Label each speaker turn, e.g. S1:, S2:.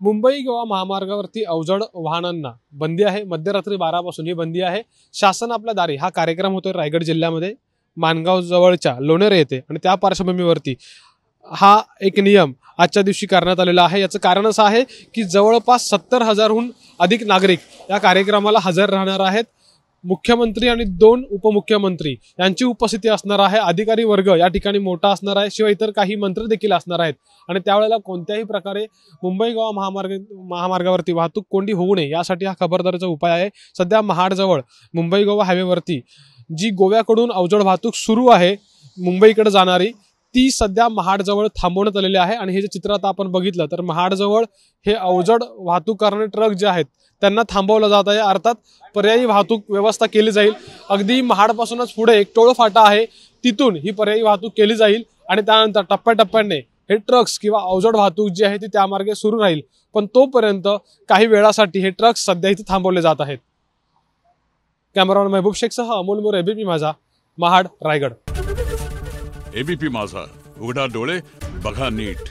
S1: मुंबई गोवा महामार्गावरती अवजड वाहनांना बंदी आहे। मध्यरात्री 12 पासून ही बंदी आहे। शासन आपल्या दारी हा कार्यक्रम होतोय रायगड जिल्ह्यामध्ये माणगाव जवळच्या लोणेरे येथे आणि त्या पार्श्वभूमीवरती हा एक नियम आजच्या दिवशी करण्यात आलेला आहे। याचं कारण असं आहे की जवळपास 70,000हून अधिक नागरिक या कार्यक्रमाला हजर राहणार आहेत। मुख्यमंत्री आणि 2 उपमुख्यमंत्री यांची उपस्थिती असणार आहे। अधिकारी वर्ग या ठिकाणी मोठा असणार आहे। शिवाय इतर काही मंत्री देखील असणार आहेत आणि त्यावेळेला कोणत्याही प्रकारे मुंबई गोवा महामार्गावरती वाहतूक कोंडी होऊ नये यासाठी हा खबरदारीचा उपाय आहे। सध्या महाड जवळ मुंबई गोवा हायवेवरती जी गोव्याकडून अवजड वाहतूक सुरू आहे मुंबईकडे जाणारी ती सध्या महाड जवळ थांबवण्यात आलेली आहे। आणि हे जे चित्र आता आपण बघितलं तर महाड जवळ हे अवजड वाहतूक करणारे ट्रक जे आहेत त्यांना थांबवलं जात आहे। अर्थात पर्यायी वाहतूक व्यवस्था केली जाईल। अगदी महाडपासूनच पुढे एक टोळ फाटा आहे, तिथून ही पर्यायी वाहतूक केली जाईल आणि त्यानंतर टप्प्याटप्प्याने हे ट्रक्स किंवा अवजड वाहतूक जी आहे ती त्या मार्गे सुरू राहील। पण तोपर्यंत काही वेळासाठी हे ट्रक्स सध्या इथे थांबवले जात आहेत। कॅमेरामॅन महबूब शेखसह अमोल मोरे, एबीपी माझा, महाड, रायगड।
S2: एबीपी माझा, उघडा डोळे बघा नीट।